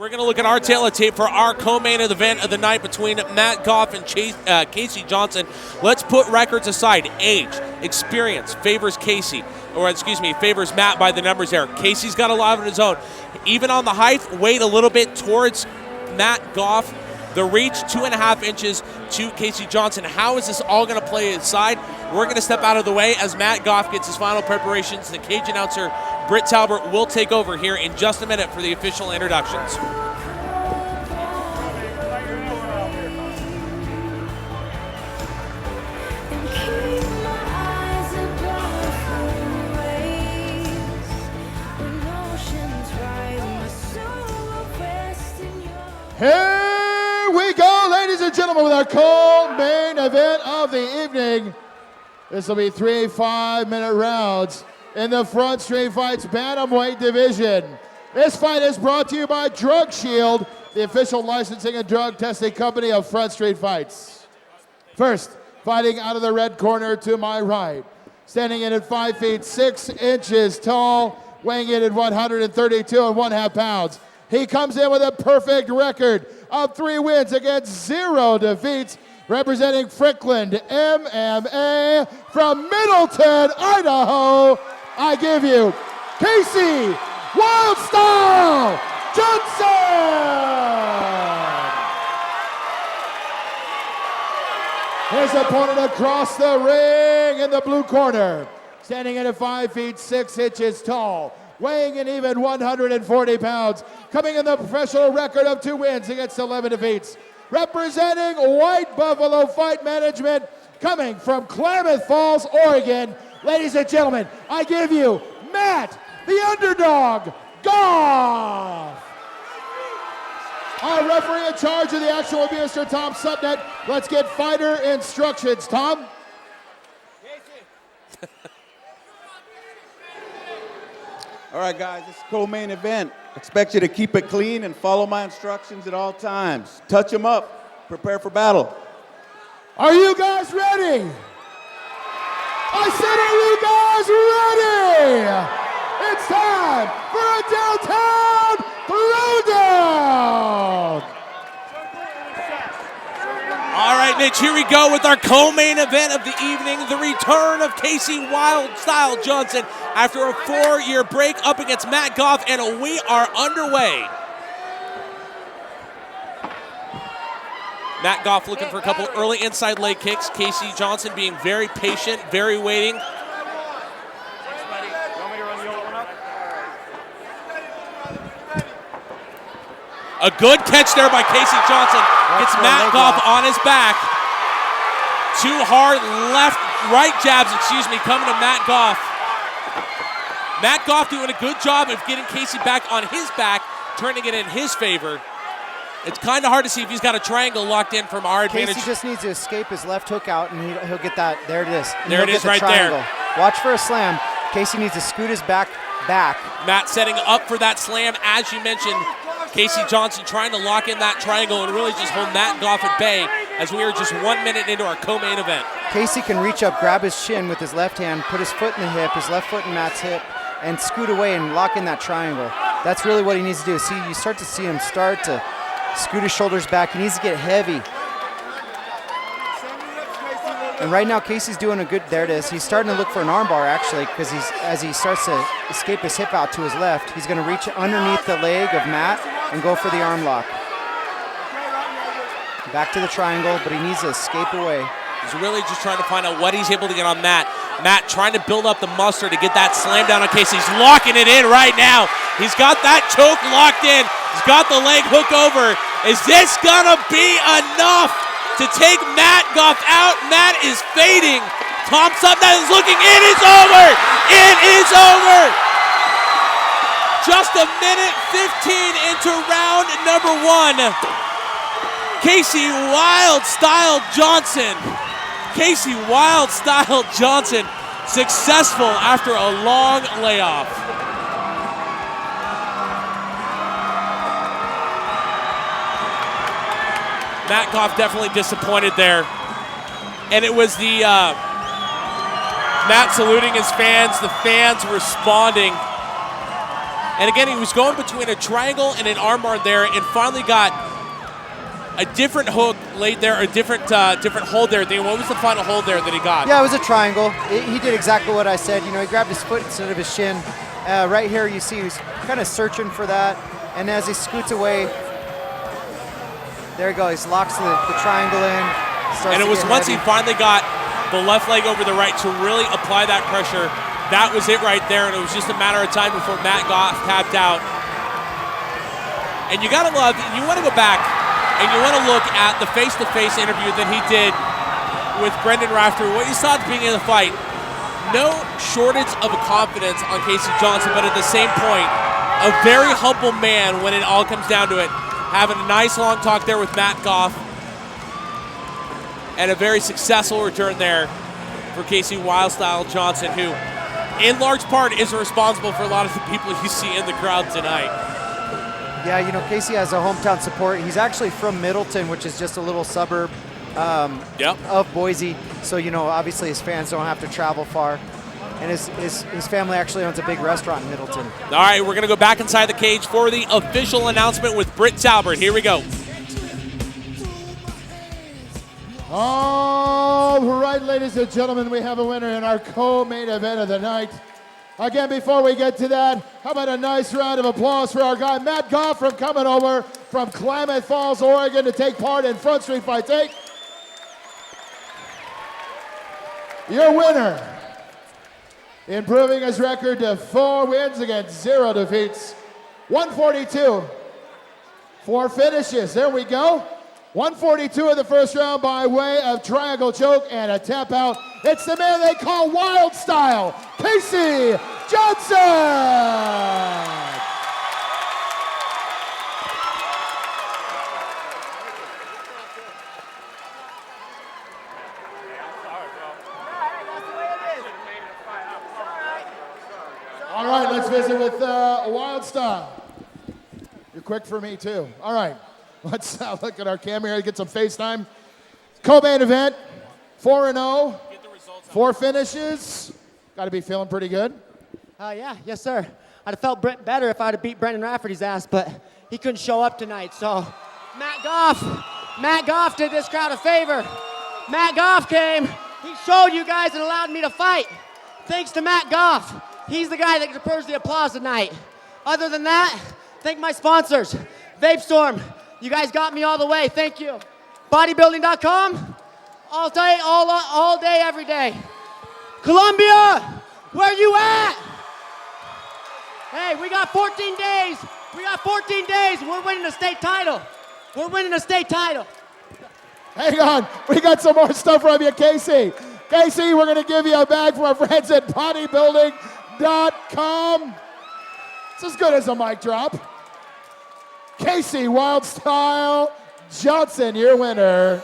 We're going to look at our tail of tape for our co-main event of the night between Matt Goff and Casey Johnson. Let's put records aside. Age, experience favors Casey, or excuse me, favors Matt by the numbers there. Casey's got a lot of his own. Even on the height, weight a little bit towards Matt Goff. The reach, 2.5 inches to Casey Johnson. How is this all going to play aside? We're going to step out of the way as Matt Goff gets his final preparations. The cage announcer, Britt Talbert, will take over here in just a minute for the official introductions. Here we go, ladies and gentlemen, with our co-main event of the evening. This will be 3 5-minute rounds in the Front Street Fights Bantamweight division. This fight is brought to you by Drug Shield, the official licensing and drug testing company of Front Street Fights. First, fighting out of the red corner to my right, standing in at 5 feet 6 inches tall, weighing in at 132.5 pounds. He comes in with a perfect record of 3 wins against 0 defeats, representing Frickland MMA from Middleton, Idaho. I give you Casey Wild Style Johnson. His opponent across the ring in the blue corner, standing in at 5 feet 6 inches tall, weighing in even 140 pounds, coming in the professional record of 2 wins against 11 defeats. Representing White Buffalo Fight Management, coming from Klamath Falls, Oregon. Ladies and gentlemen, I give you Matt, the Underdog, Goff. Our referee in charge of the action will be Mr. Tom Sutnet. Let's get fighter instructions, Tom. All right, guys, this is co-main event. Expect you to keep it clean and follow my instructions at all times. Touch them up. Prepare for battle. Are you guys ready? I said, are you guys ready? It's time for a downtown throwdown. All right, Mitch, here we go with our co-main event of the evening, the return of Casey Wild Style Johnson after a 4-year break up against Matt Goff, and we are underway. Matt Goff looking for a couple early inside leg kicks. Casey Johnson being very patient, very waiting. A good catch there by Casey Johnson. Gets Matt Goff on his back. 2 hard right jabs, coming to Matt Goff. Matt Goff doing a good job of getting Casey back on his back, turning it in his favor. It's kind of hard to see if he's got a triangle locked in from our advantage. Casey just needs to escape his left hook out, and he'll get that. There it is. There it is right there. Watch for a slam. Casey needs to scoot his back. Matt setting up for that slam, as you mentioned. Casey Johnson trying to lock in that triangle and really just hold Matt Goff at bay as we are just 1 minute into our co-main event. Casey can reach up, grab his shin with his left hand, put his foot in the hip, his left foot in Matt's hip, and scoot away and lock in that triangle. That's really what he needs to do. See, you start to see him start to scoot his shoulders back. He needs to get heavy. And right now, Casey's doing a good, there it is. He's starting to look for an armbar, actually, because as he starts to escape his hip out to his left, he's going to reach underneath the leg of Matt and go for the arm lock. Back to the triangle, but he needs to escape away. He's really just trying to find out what he's able to get on Matt. Matt trying to build up the muster to get that slam down on Casey. He's locking it in right now. He's got that choke locked in. He's got the leg hook over. Is this gonna be enough to take Matt Goff out? Matt is fading. Tom Sutton is looking. It is over. It is over. Just a minute 15 into round number 1. Casey Wild Style Johnson. Casey Wild Style Johnson successful after a long layoff. Matt Goff definitely disappointed there. And it was the Matt saluting his fans, the fans responding. And again, he was going between a triangle and an armbar there, and finally got a different hook laid there, a different hold there. What was the final hold there that he got? Yeah, it was a triangle. He did exactly what I said. You know, he grabbed his foot instead of his shin. Right here, you see he's kind of searching for that. And as he scoots away, there he goes. He locks the triangle in. And it was once he finally got the left leg over the right to really apply that pressure. That was it right there, and it was just a matter of time before Matt Goff tapped out. And you gotta love, you wanna go back and you wanna look at the face-to-face interview that he did with Brendan Rafter. What you saw at the beginning of the fight, no shortage of confidence on Casey Johnson, but at the same point, a very humble man when it all comes down to it. Having a nice long talk there with Matt Goff, and a very successful return there for Casey Wildstyle Johnson, who in large part is responsible for a lot of the people you see in the crowd tonight. Yeah, you know, Casey has a hometown support. He's actually from Middleton, which is just a little suburb of Boise. So, you know, obviously his fans don't have to travel far. And his family actually owns a big restaurant in Middleton. All right, we're going to go back inside the cage for the official announcement with Britt Talbert. Here we go. All right, ladies and gentlemen, we have a winner in our co-main event of the night. Again, before we get to that, how about a nice round of applause for our guy, Matt Goff, from coming over from Klamath Falls, Oregon, to take part in Front Street Fights 8. Your winner, improving his record to 4 wins against 0 defeats, 142, 4 finishes. There we go. 142 in the first round by way of triangle choke and a tap out. It's the man they call Wild Style, Casey Johnson! All right, let's visit with Wild Style. You're quick for me too. All right. Let's look at our camera here, get some FaceTime. Co-main event, 4-0, 4 finishes. Got to be feeling pretty good. Yes, sir. I'd have felt better if I'd have beat Brendan Rafferty's ass, but he couldn't show up tonight. So, Matt Goff did this crowd a favor. Matt Goff came, he showed you guys and allowed me to fight. Thanks to Matt Goff. He's the guy that deserves the applause tonight. Other than that, thank my sponsors, Vape Storm. You guys got me all the way. Thank you. Bodybuilding.com, all day, every day. Columbia, where you at? Hey, we got 14 days. We're winning a state title. Hang on. We got some more stuff from you, Casey. Casey, we're going to give you a bag from our friends at bodybuilding.com. It's as good as a mic drop. Casey Wildstyle Johnson, your winner.